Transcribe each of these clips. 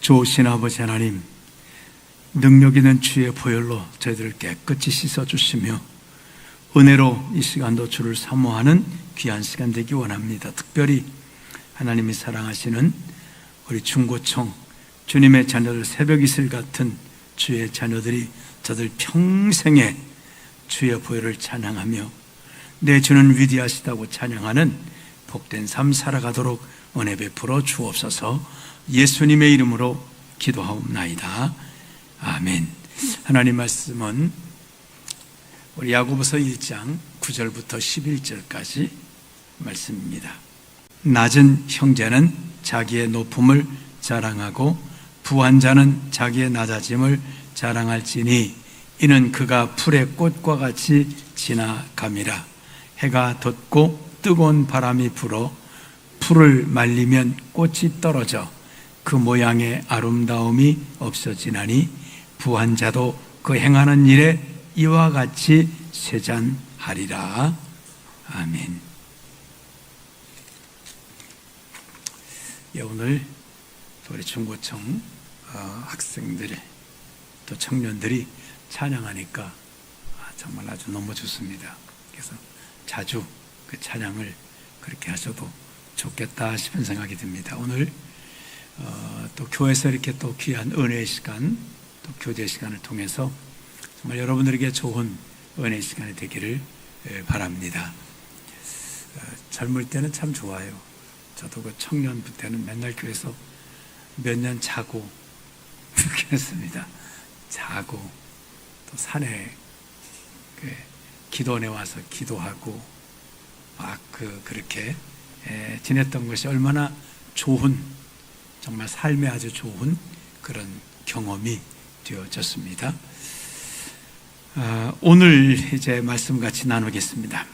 좋으신 아버지 하나님, 능력 있는 주의 보혈로 저희들을 깨끗이 씻어주시며 은혜로 이 시간도 주를 사모하는 귀한 시간 되기 원합니다. 특별히 하나님이 사랑하시는 우리 중고청 주님의 자녀들, 새벽 이슬 같은 주의 자녀들이 저들 평생에 주의 보혈을 찬양하며 내 주는 위대하시다고 찬양하는 복된 삶 살아가도록 은혜 베풀어 주옵소서. 예수님의 이름으로 기도하옵나이다. 아멘. 하나님 말씀은 우리 야고보서 1장 9절부터 11절까지 말씀입니다. 낮은 형제는 자기의 높음을 자랑하고 부한 자는 자기의 낮아짐을 자랑할지니 이는 그가 풀의 꽃과 같이 지나감이라. 해가 돋고 뜨거운 바람이 불어 풀을 말리면 꽃이 떨어져 그 모양의 아름다움이 없어지나니 부한 자도 그 행하는 일에 이와 같이 쇠잔하리라. 아멘. 오늘 우리 중고청 학생들 또 청년들이 찬양하니까 정말 아주 너무 좋습니다. 그래서 자주 그 찬양을 그렇게 하셔도 좋겠다 싶은 생각이 듭니다. 오늘 또 교회에서 이렇게 또 귀한 은혜의 시간, 또 교제 시간을 통해서 정말 여러분들에게 좋은 은혜의 시간이 되기를 바랍니다. 젊을 때는 참 좋아요. 저도 그 청년 때는 맨날 교회에서 몇 년 자고 그렇게 했습니다. 자고 또 산에 기도원에 와서 기도하고 막 그렇게 지냈던 것이 얼마나 좋은, 정말 삶에 아주 좋은 그런 경험이 되어졌습니다. 오늘 이제 말씀 같이 나누겠습니다.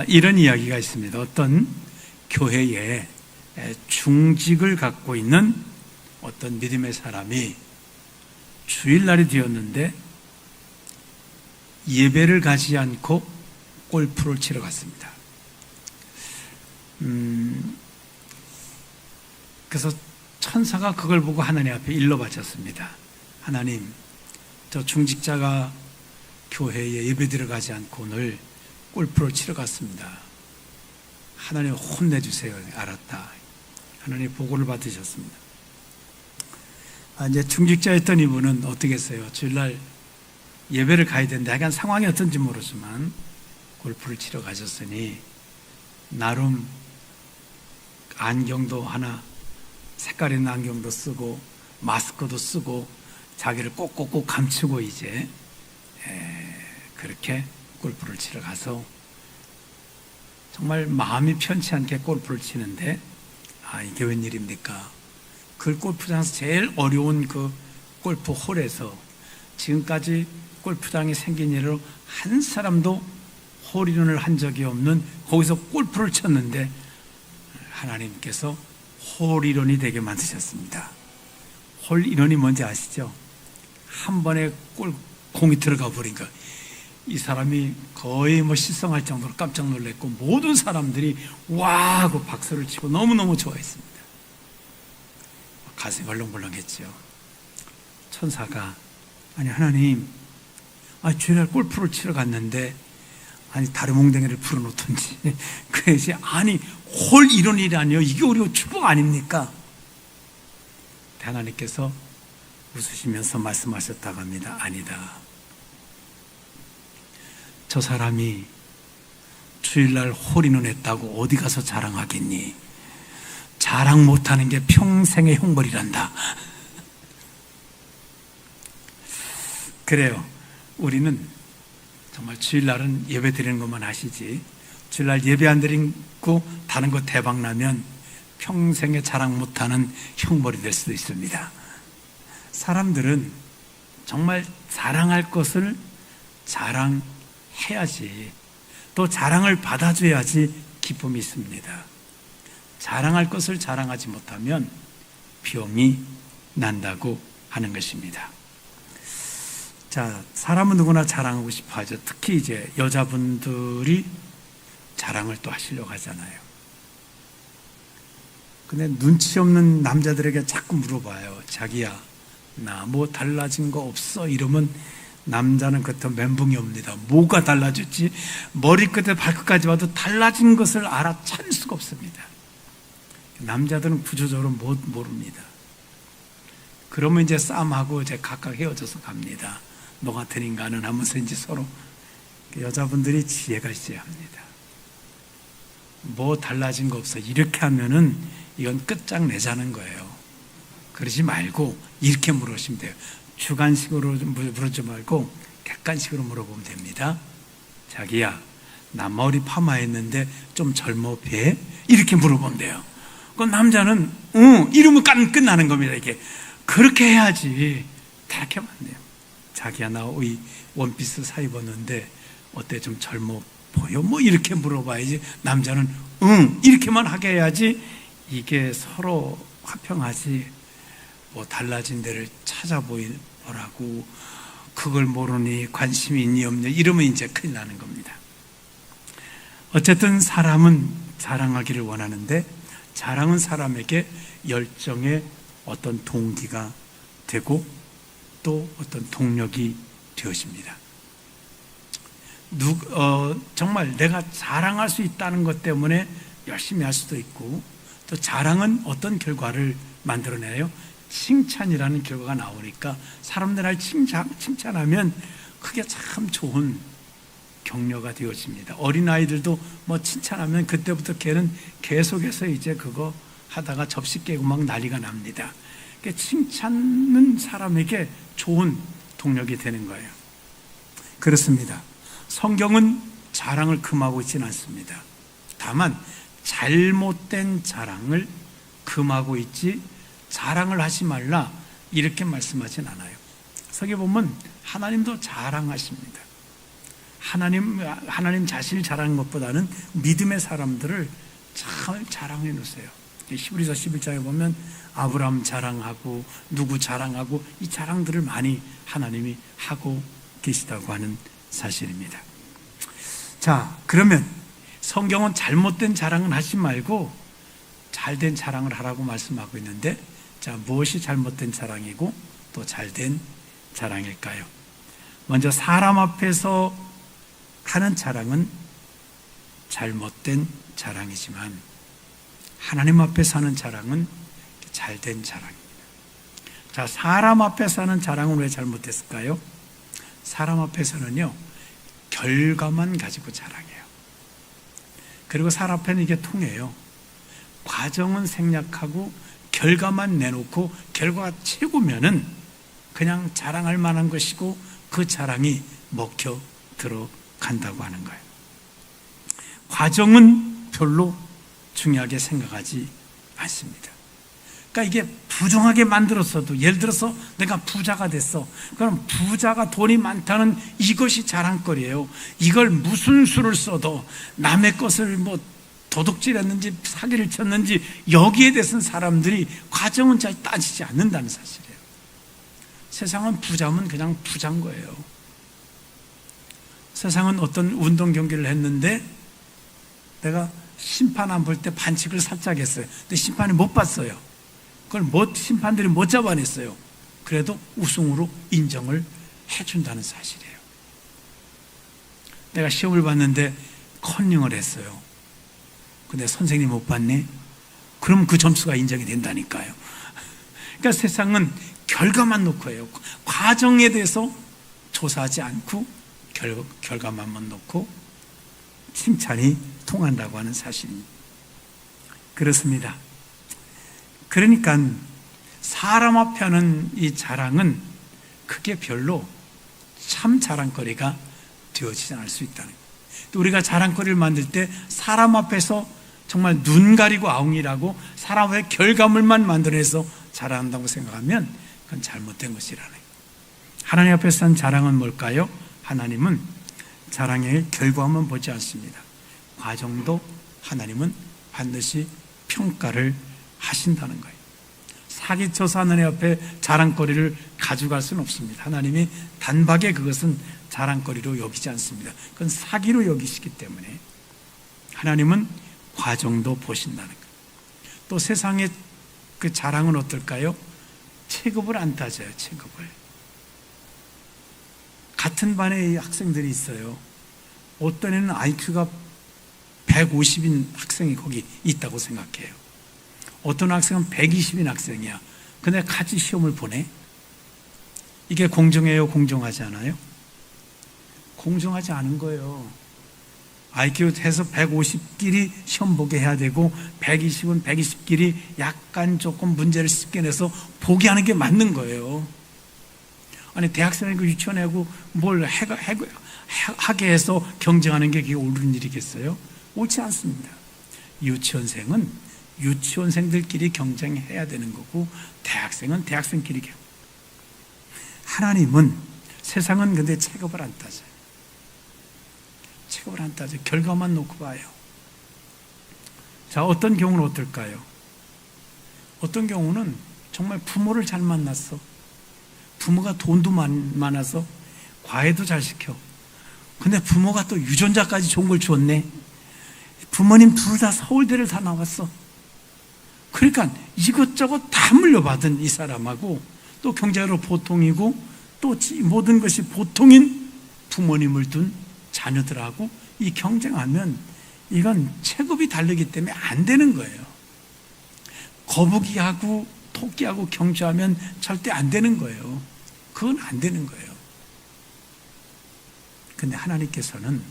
이런 이야기가 있습니다. 어떤 교회에 중직을 갖고 있는 어떤 믿음의 사람이 주일날이 되었는데 예배를 가지 않고 골프를 치러 갔습니다. 그래서 천사가 그걸 보고 하나님 앞에 일러 바쳤습니다. 하나님, 저 중직자가 교회에 예배 들어가지 않고 오늘 골프를 치러 갔습니다. 하나님 혼내주세요. 알았다. 하나님 보고를 받으셨습니다. 이제 중직자였던 이분은 어떻게 했어요? 주일날 예배를 가야 되는데 약간 상황이 어떤지 모르지만 골프를 치러 가셨으니 나름 안경도 하나 색깔 있는 안경도 쓰고 마스크도 쓰고 자기를 꼭꼭꼭 감추고 이제 그렇게 골프를 치러 가서 정말 마음이 편치 않게 골프를 치는데 이게 웬일입니까? 그 골프장에서 제일 어려운 그 골프 홀에서 지금까지 골프장이 생긴 이래로 한 사람도 홀인원을 한 적이 없는 거기서 골프를 쳤는데 하나님께서 홀인원이 되게 만드셨습니다. 홀인원이 뭔지 아시죠? 한 번에 공이 들어가 버리니까 이 사람이 거의 실성할 정도로 깜짝 놀랐고 모든 사람들이 와 하고 박수를 치고 너무너무 좋아했습니다. 가슴이 벌렁벌렁했죠. 천사가 하나님, 주일날 골프를 치러 갔는데 다른 몽댕이를 풀어놓던지 그래야지 홀 이론이라니요. 이게 우리 축복 아닙니까? 하나님께서 웃으시면서 말씀하셨다고 합니다. 아니다. 저 사람이 주일날 홀인원 했다고 어디 가서 자랑하겠니? 자랑 못하는 게 평생의 형벌이란다. 그래요. 우리는 정말 주일날은 예배 드리는 것만 하시지 주일날 예배 안 드리고 다른 거 대박 나면 평생에 자랑 못하는 형벌이 될 수도 있습니다. 사람들은 정말 자랑할 것을 자랑해야지, 또 자랑을 받아줘야지 기쁨이 있습니다. 자랑할 것을 자랑하지 못하면 병이 난다고 하는 것입니다. 자, 사람은 누구나 자랑하고 싶어 하죠. 특히 이제 여자분들이 자랑을 또 하시려고 하잖아요. 근데 눈치 없는 남자들에게 자꾸 물어봐요. 자기야, 나 뭐 달라진 거 없어? 이러면 남자는 그때 멘붕이 옵니다. 뭐가 달라졌지? 머리끝에 발끝까지 와도 달라진 것을 알아차릴 수가 없습니다. 남자들은 구조적으로 모릅니다. 그러면 이제 싸움하고 이제 각각 헤어져서 갑니다. 너 같은 인간은 하면서 이제 서로. 여자분들이 지혜가 있어야 합니다. 뭐 달라진 거 없어. 이렇게 하면은 이건 끝장내자는 거예요. 그러지 말고 이렇게 물으시면 돼요. 주관식으로 물어보지 말고 객관식으로 물어보면 됩니다. 자기야, 나 머리 파마했는데 좀 젊어 배? 이렇게 물어보면 돼요. 그 남자는 응 이러면 끝나는 겁니다. 이게 그렇게 해야지. 이렇게 하면 안 돼요. 자기야, 나 이 원피스 사 입었는데 어때? 좀 젊어 보여? 뭐 이렇게 물어봐야지. 남자는 응 이렇게만 하게 해야지. 이게 서로 화평하지. 뭐 달라진 데를 찾아보라고 그걸 모르니 관심이 있니 없니 이러면 이제 큰일 나는 겁니다. 어쨌든 사람은 자랑하기를 원하는데 자랑은 사람에게 열정의 어떤 동기가 되고 또 어떤 동력이 되어집니다. 정말 내가 자랑할 수 있다는 것 때문에 열심히 할 수도 있고 또 자랑은 어떤 결과를 만들어내요? 칭찬이라는 결과가 나오니까 사람들을 칭찬하면 그게 참 좋은 격려가 되어집니다. 어린아이들도 뭐 칭찬하면 그때부터 걔는 계속해서 이제 그거 하다가 접시 깨고 막 난리가 납니다. 그러니까 칭찬은 사람에게 좋은 동력이 되는 거예요. 그렇습니다. 성경은 자랑을 금하고 있지는 않습니다. 다만 잘못된 자랑을 금하고 있지 자랑을 하지 말라 이렇게 말씀하진 않아요. 서기 보면 하나님도 자랑하십니다. 하나님 자신을 자랑하는 것보다는 믿음의 사람들을 잘 자랑해 놓으세요. 히브리서 11장에 보면 아브라함 자랑하고 누구 자랑하고 이 자랑들을 많이 하나님이 하고 계시다고 하는 사실입니다. 자, 그러면 성경은 잘못된 자랑은 하지 말고 잘된 자랑을 하라고 말씀하고 있는데, 자, 무엇이 잘못된 자랑이고 또 잘된 자랑일까요? 먼저 사람 앞에서 하는 자랑은 잘못된 자랑이지만 하나님 앞에서 하는 자랑은 잘된 자랑입니다. 자, 사람 앞에서 하는 자랑은 왜 잘못됐을까요? 사람 앞에서는요, 결과만 가지고 자랑해요. 그리고 사람 앞에는 이게 통해요. 과정은 생략하고 결과만 내놓고 결과가 최고면은 그냥 자랑할 만한 것이고 그 자랑이 먹혀 들어간다고 하는 거예요. 과정은 별로 중요하게 생각하지 않습니다. 그러니까 이게 부정하게 만들었어도, 예를 들어서 내가 부자가 됐어. 그럼 부자가 돈이 많다는 이것이 자랑거리예요. 이걸 무슨 수를 써도 남의 것을 뭐 도둑질했는지 사기를 쳤는지 여기에 대해서는 사람들이 과정은 잘 따지지 않는다는 사실이에요. 세상은 부자면 그냥 부자인 거예요. 세상은 어떤 운동 경기를 했는데 내가 심판 안 볼 때 반칙을 살짝 했어요. 근데 심판이 못 봤어요. 그걸 심판들이 못 잡아냈어요. 그래도 우승으로 인정을 해준다는 사실이에요. 내가 시험을 봤는데 컨닝을 했어요. 근데 선생님 못 봤네? 그럼 그 점수가 인정이 된다니까요. 그러니까 세상은 결과만 놓고 해요. 과정에 대해서 조사하지 않고 결과만 놓고 칭찬이 통한다고 하는 사실입니다. 그렇습니다. 그러니까 사람 앞에 하는 이 자랑은 그게 별로 참 자랑거리가 되어지지 않을 수 있다는 거예요. 또 우리가 자랑거리를 만들 때 사람 앞에서 정말 눈 가리고 아웅이라고 사람의 결과물만 만들어내서 자랑한다고 생각하면 그건 잘못된 것이라는 거예요. 하나님 앞에서 한 자랑은 뭘까요? 하나님은 자랑의 결과만 보지 않습니다. 과정도 하나님은 반드시 평가를 하신다는 거예요. 사기쳐서 하나님 앞에 자랑거리를 가져갈 수는 없습니다. 하나님이 단박에 그것은 자랑거리로 여기지 않습니다. 그건 사기로 여기시기 때문에 하나님은 과정도 보신다는 거예요. 또 세상의 그 자랑은 어떨까요? 체급을 안 따져요. 체급을. 같은 반에 학생들이 있어요. 어떤 애는 IQ가 150인 학생이 거기 있다고 생각해요. 어떤 학생은 120인 학생이야. 근데 같이 시험을 보내? 이게 공정해요? 공정하지 않아요? 공정하지 않은 거예요. IQ 해서 150끼리 시험 보게 해야 되고 120은 120끼리 약간 조금 문제를 쉽게 내서 보게 하는 게 맞는 거예요. 아니 대학생이고 유치원하고 뭘 하게 해서 경쟁하는 게 그게 옳은 일이겠어요? 옳지 않습니다. 유치원생은 유치원생들끼리 경쟁해야 되는 거고 대학생은 대학생끼리 하나님은 세상은 근데 체급을 안 따져요. 체급을 안 따져. 결과만 놓고 봐요. 자, 어떤 경우는 어떨까요? 어떤 경우는 정말 부모를 잘 만났어. 부모가 돈도 많아서 과외도 잘 시켜. 근데 부모가 또 유전자까지 좋은 걸 주었네. 부모님 둘 다 서울대를 다 나왔어. 그러니까 이것저것 다 물려받은 이 사람하고 또 경제적으로 보통이고 또 모든 것이 보통인 부모님을 둔 자녀들하고 이 경쟁하면 이건 체급이 다르기 때문에 안 되는 거예요. 거북이하고 토끼하고 경주하면 절대 안 되는 거예요. 그건 안 되는 거예요. 근데 하나님께서는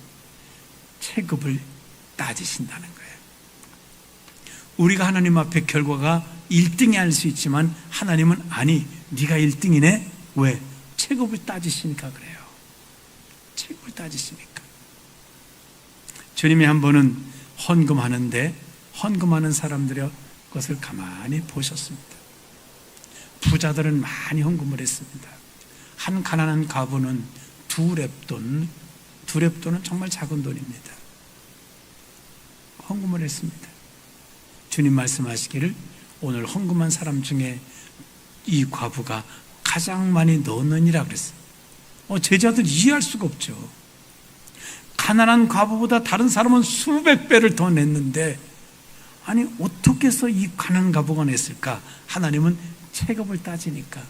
체급을 따지신다는 거예요. 우리가 하나님 앞에 결과가 1등이 할 수 있지만 하나님은 아니, 네가 1등이네? 왜? 체급을 따지시니까 그래요. 체급을 따지시니까. 주님이 한 번은 헌금하는데 헌금하는 사람들의 것을 가만히 보셨습니다. 부자들은 많이 헌금을 했습니다. 한 가난한 과부는 두 렙돈은 정말 작은 돈입니다. 헌금을 했습니다. 주님 말씀하시기를 오늘 헌금한 사람 중에 이 과부가 가장 많이 넣느니라 그랬어요. 제자들 이해할 수가 없죠. 가난한 과부보다 다른 사람은 수백 배를 더 냈는데 아니 어떻게 해서 이 가난한 과부가 냈을까? 하나님은 체급을 따지니까.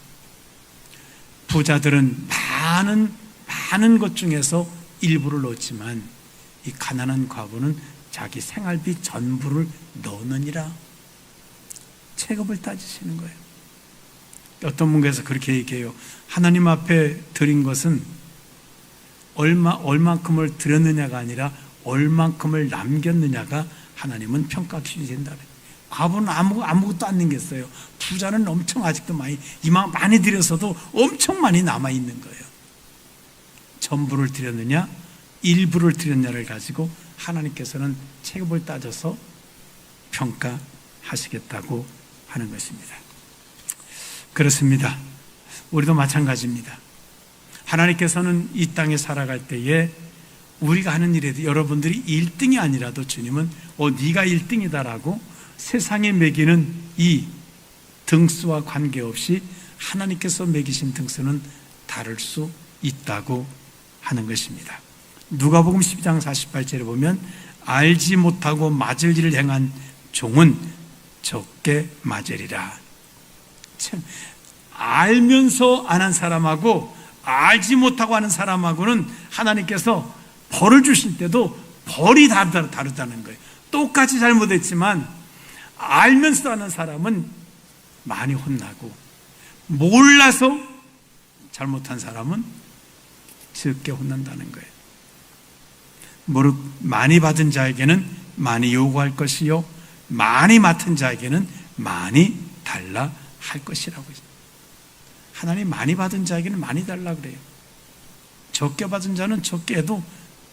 부자들은 많은 것 중에서 일부를 넣었지만 이 가난한 과부는 자기 생활비 전부를 넣느니라. 체급을 따지시는 거예요. 어떤 문구에서 그렇게 얘기해요. 하나님 앞에 드린 것은 얼만큼을 드렸느냐가 아니라 얼만큼을 남겼느냐가 하나님은 평가 기준이 된다는. 과부는 아무것도 안 남겼어요. 부자는 엄청 아직도 많이 드려서도 엄청 많이 남아 있는 거예요. 전부를 드렸느냐, 일부를 드렸느냐를 가지고 하나님께서는 체급을 따져서 평가하시겠다고 하는 것입니다. 그렇습니다. 우리도 마찬가지입니다. 하나님께서는 이 땅에 살아갈 때에 우리가 하는 일에도 여러분들이 1등이 아니라도 주님은 네가 1등이다라고 세상에 매기는 이 등수와 관계없이 하나님께서 매기신 등수는 다를 수 있다고 하는 것입니다. 누가복음 12장 48절에 보면 알지 못하고 맞을 일을 행한 종은 적게 맞으리라. 참, 알면서 안 한 사람하고 알지 못하고 하는 사람하고는 하나님께서 벌을 주실 때도 벌이 다르다는 거예요. 똑같이 잘못했지만 알면서 하는 사람은 많이 혼나고 몰라서 잘못한 사람은 적게 혼난다는 거예요. 무릇 많이 받은 자에게는 많이 요구할 것이요 많이 맡은 자에게는 많이 달라 할 것이라고 했습니다. 하나님 많이 받은 자에게는 많이 달라 그래요. 적게 받은 자는 적게 해도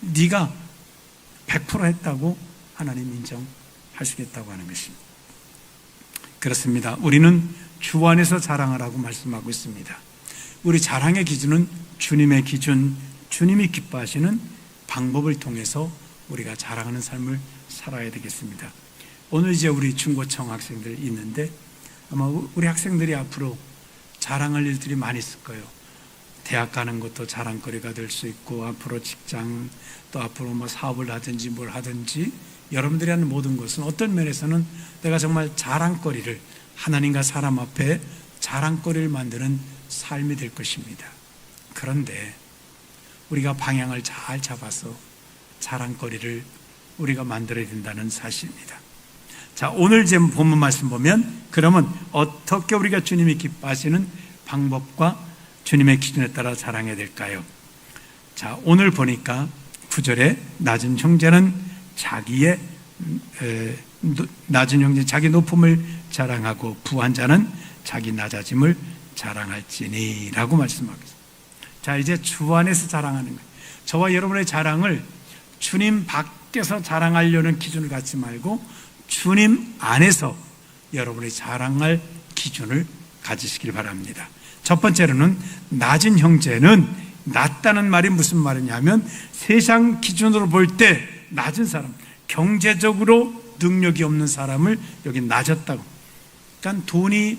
네가 100% 했다고 하나님 인정하시겠다고 하는 것입니다. 그렇습니다. 우리는 주 안에서 자랑하라고 말씀하고 있습니다. 우리 자랑의 기준은 주님의 기준, 주님이 기뻐하시는 방법을 통해서 우리가 자랑하는 삶을 살아야 되겠습니다. 오늘 이제 우리 중고청 학생들 있는데 아마 우리 학생들이 앞으로 자랑할 일들이 많이 있을 거예요. 대학 가는 것도 자랑거리가 될 수 있고 앞으로 직장 또 앞으로 사업을 하든지 뭘 하든지 여러분들이 하는 모든 것은 어떤 면에서는 내가 정말 자랑거리를, 하나님과 사람 앞에 자랑거리를 만드는 삶이 될 것입니다. 그런데 우리가 방향을 잘 잡아서 자랑거리를 우리가 만들어야 된다는 사실입니다. 자, 오늘 제 본문 말씀 보면, 그러면 어떻게 우리가 주님이 기뻐하시는 방법과 주님의 기준에 따라 자랑해야 될까요? 자, 오늘 보니까 9절에 낮은 형제는 자기의 낮은 형제 자기 높음을 자랑하고 부한 자는 자기 낮아짐을 자랑할지니 라고 말씀하고 있습니다. 자, 이제 주 안에서 자랑하는 거예요. 저와 여러분의 자랑을 주님 밖에서 자랑하려는 기준을 갖지 말고 주님 안에서 여러분의 자랑할 기준을 가지시길 바랍니다. 첫 번째로는 낮은 형제는, 낮다는 말이 무슨 말이냐면 세상 기준으로 볼 때 낮은 사람, 경제적으로 능력이 없는 사람을 여기 낮았다고. 그러니까 돈이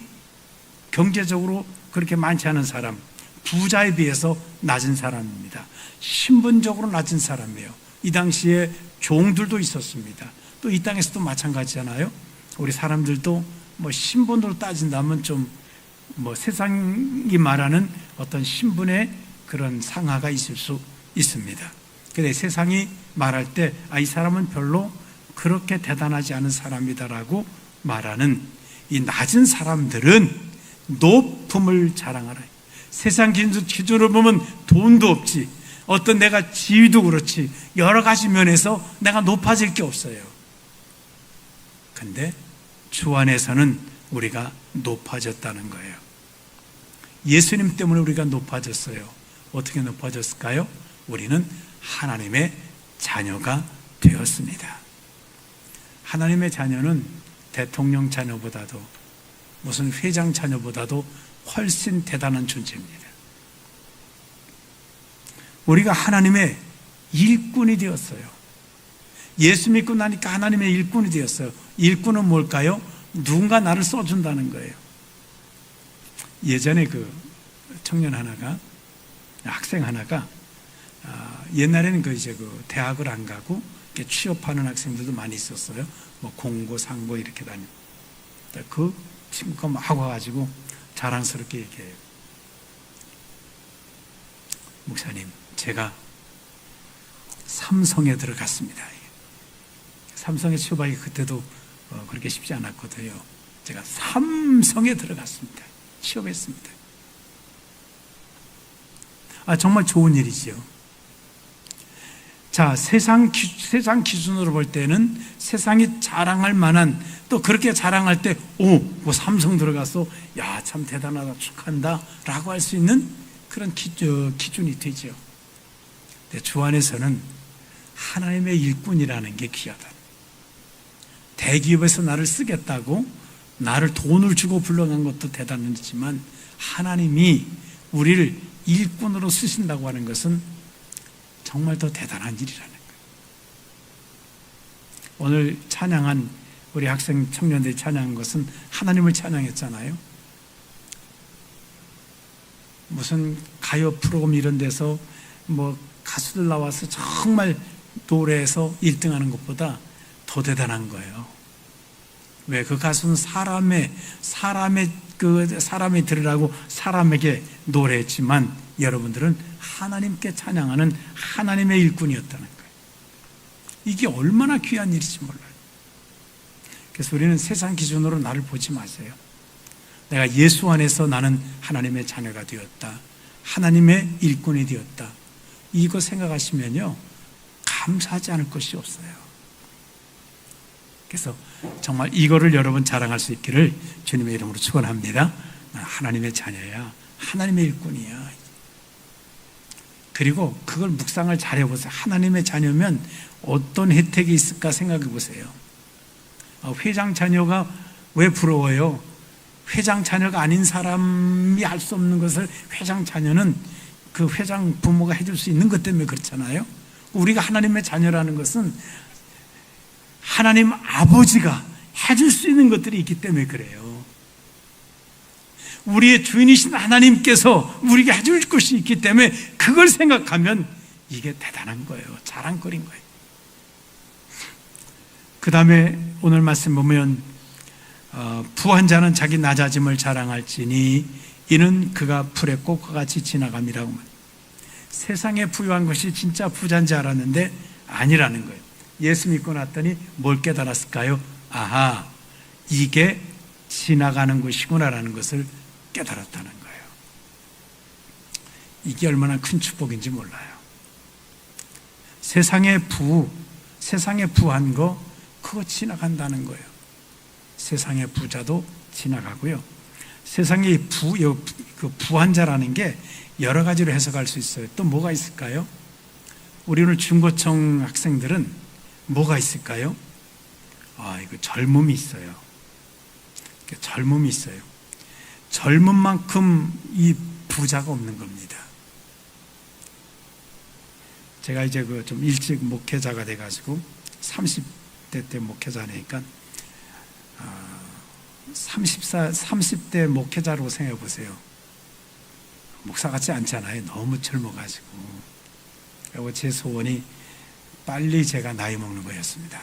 경제적으로 그렇게 많지 않은 사람, 부자에 비해서 낮은 사람입니다. 신분적으로 낮은 사람이에요. 이 당시에 종들도 있었습니다. 또 이 땅에서도 마찬가지잖아요. 우리 사람들도 뭐 신분으로 따진다면 좀 뭐 세상이 말하는 어떤 신분의 그런 상하가 있을 수 있습니다. 근데 세상이 말할 때, 이 사람은 별로 그렇게 대단하지 않은 사람이다라고 말하는 이 낮은 사람들은 높음을 자랑하라. 세상 기준으로 보면 돈도 없지, 어떤 내가 지위도 그렇지, 여러 가지 면에서 내가 높아질 게 없어요. 근데 주 안에서는 우리가 높아졌다는 거예요. 예수님 때문에 우리가 높아졌어요. 어떻게 높아졌을까요? 우리는 하나님의 자녀가 되었습니다. 하나님의 자녀는 대통령 자녀보다도 무슨 회장 자녀보다도 훨씬 대단한 존재입니다. 우리가 하나님의 일꾼이 되었어요. 예수 믿고 나니까 하나님의 일꾼이 되었어요. 일꾼은 뭘까요? 누군가 나를 써준다는 거예요. 예전에 그 청년 하나가, 학생 하나가, 옛날에는 그 대학을 안 가고 취업하는 학생들도 많이 있었어요. 뭐 공고, 상고 이렇게 다니고. 그 친구가 막 와가지고 자랑스럽게 얘기해요. 목사님, 제가 삼성에 들어갔습니다. 삼성에 취업하기 그때도 그렇게 쉽지 않았거든요. 제가 삼성에 들어갔습니다. 취업했습니다. 정말 좋은 일이지요. 자, 세상 기준으로 볼 때는 세상이 자랑할 만한, 또 그렇게 자랑할 때, 뭐 삼성 들어가서, 야, 참 대단하다, 축하한다, 라고 할 수 있는 그런 기준이 되죠. 근데 주 안에서는 하나님의 일꾼이라는 게 귀하다. 대기업에서 나를 쓰겠다고 나를 돈을 주고 불러간 것도 대단하지만 하나님이 우리를 일꾼으로 쓰신다고 하는 것은 정말 더 대단한 일이라는 거예요. 오늘 찬양한 우리 학생 청년들이 찬양한 것은 하나님을 찬양했잖아요. 무슨 가요 프로그램 이런 데서 뭐 가수들 나와서 정말 노래에서 1등하는 것보다 더 대단한 거예요. 왜? 그 가수는 사람이 들으라고 사람에게 노래했지만 여러분들은 하나님께 찬양하는 하나님의 일꾼이었다는 거예요. 이게 얼마나 귀한 일인지 몰라요. 그래서 우리는 세상 기준으로 나를 보지 마세요. 내가 예수 안에서 나는 하나님의 자녀가 되었다, 하나님의 일꾼이 되었다, 이거 생각하시면요 감사하지 않을 것이 없어요. 그래서 정말 이거를 여러분 자랑할 수 있기를 주님의 이름으로 축원합니다. 하나님의 자녀야, 하나님의 일꾼이야. 그리고 그걸 묵상을 잘 해보세요. 하나님의 자녀면 어떤 혜택이 있을까 생각해 보세요. 회장 자녀가 왜 부러워요? 회장 자녀가 아닌 사람이 할 수 없는 것을 회장 자녀는 그 회장 부모가 해줄 수 있는 것 때문에 그렇잖아요. 우리가 하나님의 자녀라는 것은 하나님 아버지가 해줄 수 있는 것들이 있기 때문에 그래요. 우리의 주인이신 하나님께서 우리에게 해줄 것이 있기 때문에 그걸 생각하면 이게 대단한 거예요. 자랑거리인 거예요. 그 다음에 오늘 말씀 보면 부한 자는 자기 낮아짐을 자랑할지니 이는 그가 풀의 꽃과 같이 지나감이라고 말합니다. 세상에 부유한 것이 진짜 부자인 줄 알았는데 아니라는 거예요. 예수 믿고 났더니 뭘 깨달았을까요? 아하, 이게 지나가는 것이구나라는 것을 깨달았다는 거예요. 이게 얼마나 큰 축복인지 몰라요. 세상에 부한 거 그거 지나간다는 거예요. 세상의 부자도 지나가고요. 세상에 부한 자라는 게 여러 가지로 해석할 수 있어요. 또 뭐가 있을까요? 우리 오늘 중고청 학생들은 뭐가 있을까요? 이거 젊음이 있어요. 젊음이 있어요. 젊은 만큼 이 부자가 없는 겁니다. 제가 이제 좀 일찍 목회자가 돼가지고 30대 때 목회자니까 30대 목회자로 생각해 보세요. 목사 같지 않잖아요. 너무 젊어가지고. 그리고 제 소원이 빨리 제가 나이 먹는 거였습니다.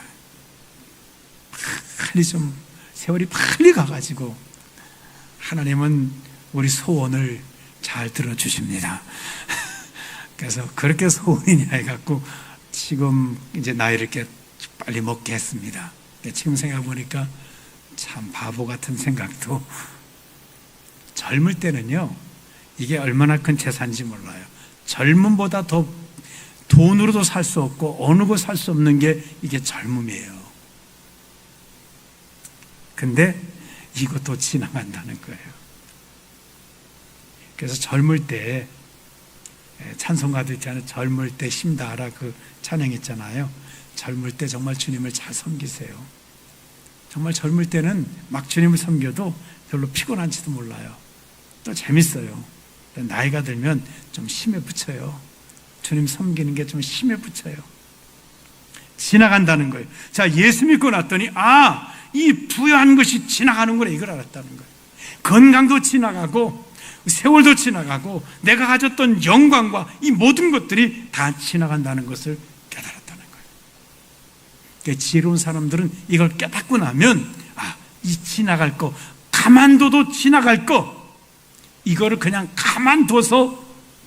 빨리 좀 세월이 빨리 가가지고 하나님은 우리 소원을 잘 들어주십니다. 그래서 그렇게 소원이냐 해갖고 지금 이제 나이를 이렇게 빨리 먹게 했습니다. 지금 생각해보니까 참 바보 같은 생각도. 젊을 때는요, 이게 얼마나 큰 재산인지 몰라요. 젊음보다 더 돈으로도 살 수 없고 어느 것 살 수 없는 게 이게 젊음이에요. 근데 이것도 지나간다는 거예요. 그래서 젊을 때 찬송가도 있잖아요. 젊을 때 힘다하라, 그 찬양 있잖아요. 젊을 때 정말 주님을 잘 섬기세요. 정말 젊을 때는 막 주님을 섬겨도 별로 피곤한지도 몰라요. 또 재밌어요. 나이가 들면 좀 힘에 붙여요. 주님 섬기는 게 좀 힘에 붙여요. 지나간다는 거예요. 자, 예수 믿고 났더니 이 부유한 것이 지나가는구나, 이걸 알았다는 거예요. 건강도 지나가고 세월도 지나가고 내가 가졌던 영광과 이 모든 것들이 다 지나간다는 것을 깨달았다는 거예요. 그러니까 지혜로운 사람들은 이걸 깨닫고 나면 이 지나갈 거, 가만둬도 지나갈 거, 이거를 그냥 가만둬서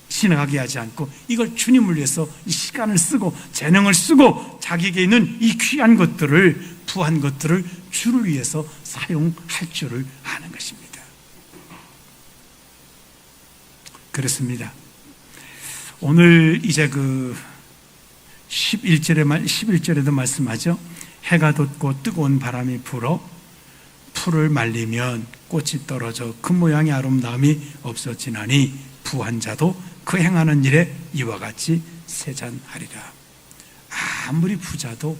지나가게 하지 않고 이걸 주님을 위해서 이 시간을 쓰고 재능을 쓰고 자기에게 있는 이 귀한 것들을, 부한 것들을 주를 위해서 사용할 줄을 아는 것입니다. 그렇습니다. 오늘 이제 11절에도 말씀하죠. 해가 돋고 뜨거운 바람이 불어 풀을 말리면 꽃이 떨어져 그 모양의 아름다움이 없어지나니 부한 자도 그 행하는 일에 이와 같이 세잔하리라. 아무리 부자도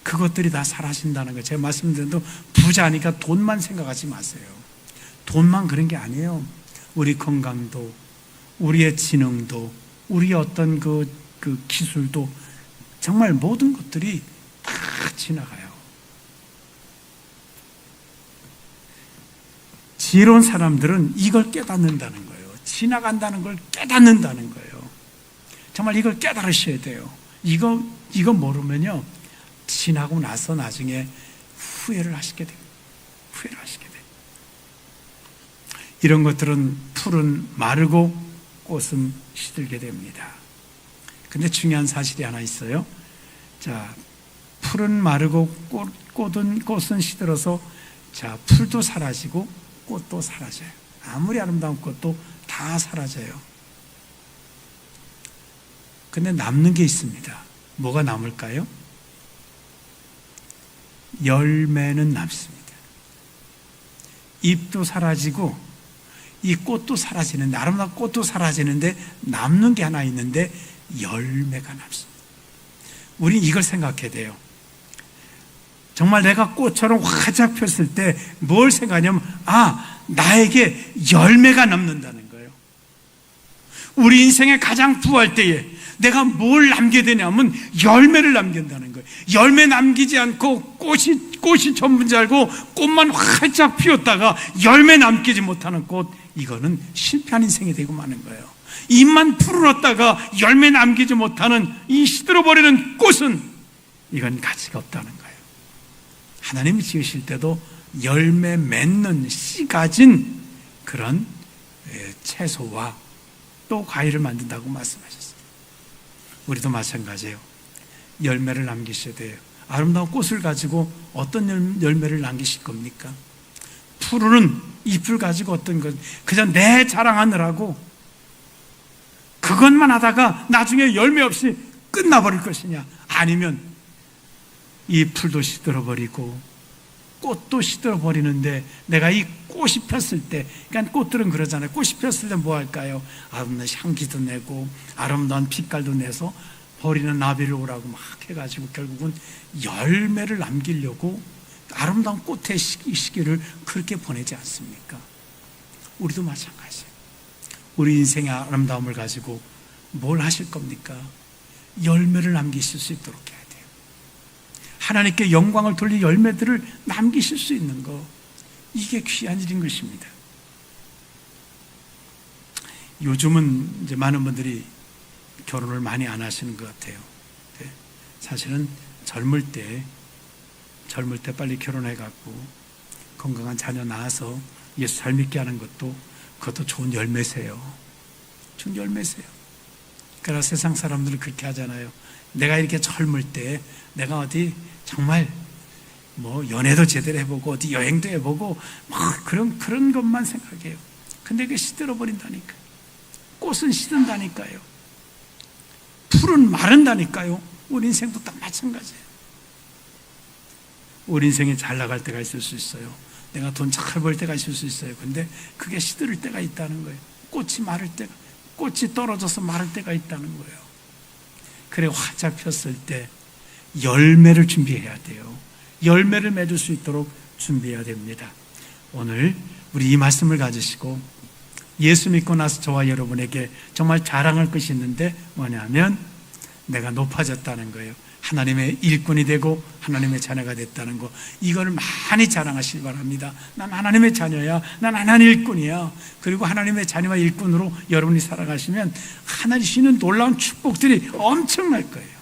그것들이 다 사라진다는 거예요. 제가 말씀드려도 부자니까 돈만 생각하지 마세요. 돈만 그런 게 아니에요. 우리 건강도, 우리의 지능도, 우리의 어떤 그 기술도, 정말 모든 것들이 다 지나가요. 지혜로운 사람들은 이걸 깨닫는다는 거예요. 지나간다는 걸 깨닫는다는 거예요. 정말 이걸 깨달으셔야 돼요. 이거 모르면요, 지나고 나서 나중에 후회를 하시게 돼요. 후회를 하시게 돼요. 이런 것들은 풀은 마르고 꽃은 시들게 됩니다. 근데 중요한 사실이 하나 있어요. 자, 풀은 마르고 꽃은 시들어서, 자, 풀도 사라지고 꽃도 사라져요. 아무리 아름다운 꽃도 다 사라져요. 근데 남는 게 있습니다. 뭐가 남을까요? 열매는 남습니다. 잎도 사라지고 이 꽃도 사라지는데, 아름다운 꽃도 사라지는데 남는 게 하나 있는데 열매가 남습니다. 우린 이걸 생각해야 돼요. 정말 내가 꽃처럼 활짝 폈을 때 뭘 생각하냐면, 나에게 열매가 남는다는 거예요. 우리 인생의 가장 부할 때에 내가 뭘 남게 되냐면 열매를 남긴다는 거예요. 열매 남기지 않고 꽃이 전부인 줄 알고 꽃만 활짝 피웠다가 열매 남기지 못하는 꽃, 이거는 실패한 인생이 되고 마는 거예요. 잎만 푸르렀다가 열매 남기지 못하는 이 시들어버리는 꽃은, 이건 가치가 없다는 거예요. 하나님이 지으실 때도 열매 맺는 씨 가진 그런 채소와 또 과일을 만든다고 말씀하셨어요. 우리도 마찬가지예요. 열매를 남기셔야 돼요. 아름다운 꽃을 가지고 어떤 열매를 남기실 겁니까? 푸르른 잎을 가지고 어떤 것, 그냥 내 자랑하느라고 그것만 하다가 나중에 열매 없이 끝나버릴 것이냐? 아니면 이 풀도 시들어버리고 꽃도 시들어버리는데 내가 이 꽃이 폈을 때, 그러니까 꽃들은 그러잖아요. 꽃이 폈을 때 뭐 할까요? 아름다운 향기도 내고 아름다운 빛깔도 내서 버리는 나비를 오라고 막 해가지고 결국은 열매를 남기려고 아름다운 꽃의 시기를 그렇게 보내지 않습니까? 우리도 마찬가지예요. 우리 인생의 아름다움을 가지고 뭘 하실 겁니까? 열매를 남기실 수 있도록 해야 돼요. 하나님께 영광을 돌릴 열매들을 남기실 수 있는 거, 이게 귀한 일인 것입니다. 요즘은 이제 많은 분들이 결혼을 많이 안 하시는 것 같아요. 사실은 젊을 때 빨리 결혼해갖고 건강한 자녀 낳아서 예수 잘 믿게 하는 그것도 좋은 열매세요. 좋은 열매세요. 그러나 세상 사람들은 그렇게 하잖아요. 내가 이렇게 젊을 때 내가 어디 정말 뭐 연애도 제대로 해보고 어디 여행도 해보고 막 그런 것만 생각해요. 근데 그게 시들어버린다니까. 꽃은 시든다니까요. 풀은 마른다니까요. 우리 인생도 딱 마찬가지예요. 우리 인생이 잘 나갈 때가 있을 수 있어요. 내가 돈 잘 벌 때가 있을 수 있어요. 근데 그게 시들을 때가 있다는 거예요. 꽃이 마를 때가, 꽃이 떨어져서 마를 때가 있다는 거예요. 그래 활짝 폈을 때 열매를 준비해야 돼요. 열매를 맺을 수 있도록 준비해야 됩니다. 오늘 우리 이 말씀을 가지시고 예수 믿고 나서 저와 여러분에게 정말 자랑할 것이 있는데 뭐냐면 내가 높아졌다는 거예요. 하나님의 일꾼이 되고 하나님의 자녀가 됐다는 거, 이걸 많이 자랑하시기 바랍니다. 난 하나님의 자녀야. 난 하나님의 일꾼이야. 그리고 하나님의 자녀와 일꾼으로 여러분이 살아가시면 하나님 주시는 놀라운 축복들이 엄청날 거예요.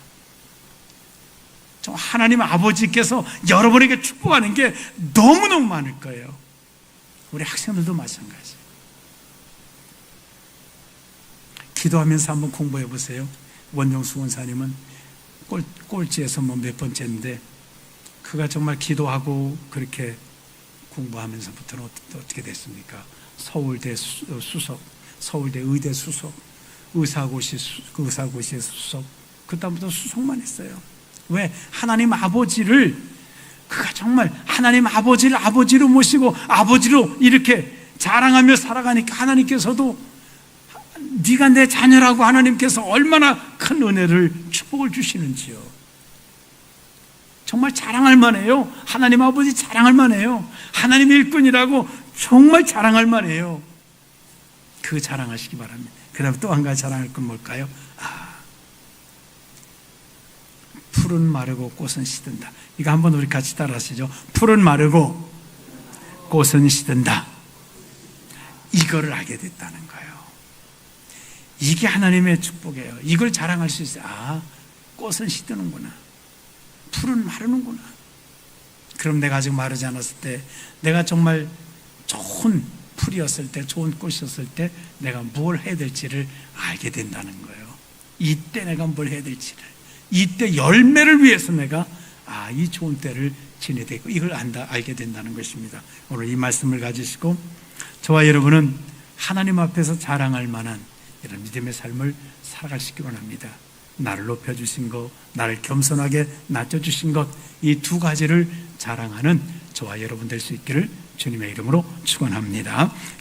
하나님 아버지께서 여러분에게 축복하는 게 너무너무 많을 거예요. 우리 학생들도 마찬가지예요. 기도하면서 한번 공부해 보세요. 원정수 원사님은 꼴찌에서 뭐 몇 번째인데 그가 정말 기도하고 그렇게 공부하면서부터는 어떻게 됐습니까? 서울대 수석, 서울대 의대 수석, 의사고시 수석, 그다음부터 수석만 했어요. 왜? 하나님 아버지를, 그가 정말 하나님 아버지를 아버지로 모시고 아버지로 이렇게 자랑하며 살아가니까 하나님께서도 네가 내 자녀라고 하나님께서 얼마나 큰 은혜를, 축복을 주시는지요. 정말 자랑할 만해요. 하나님 아버지 자랑할 만해요. 하나님 일꾼이라고 정말 자랑할 만해요. 그 자랑하시기 바랍니다. 그 다음에 또 한 가지 자랑할 건 뭘까요? 풀은 마르고 꽃은 시든다. 이거 한번 우리 같이 따라 하시죠. 풀은 마르고 꽃은 시든다. 이거를 알게 됐다는 거예요. 이게 하나님의 축복이에요. 이걸 자랑할 수 있어요. 꽃은 시드는구나. 풀은 마르는구나. 그럼 내가 아직 마르지 않았을 때, 내가 정말 좋은 풀이었을 때, 좋은 꽃이었을 때 내가 뭘 해야 될지를 알게 된다는 거예요. 이때 내가 뭘 해야 될지를, 이때 열매를 위해서 내가 이 좋은 때를 지내야 되고, 이걸 알게 된다는 것입니다. 오늘 이 말씀을 가지시고 저와 여러분은 하나님 앞에서 자랑할 만한 이런 믿음의 삶을 살아가시기 원합니다. 나를 높여주신 것, 나를 겸손하게 낮춰주신 것, 이 두 가지를 자랑하는 저와 여러분 될 수 있기를 주님의 이름으로 축원합니다.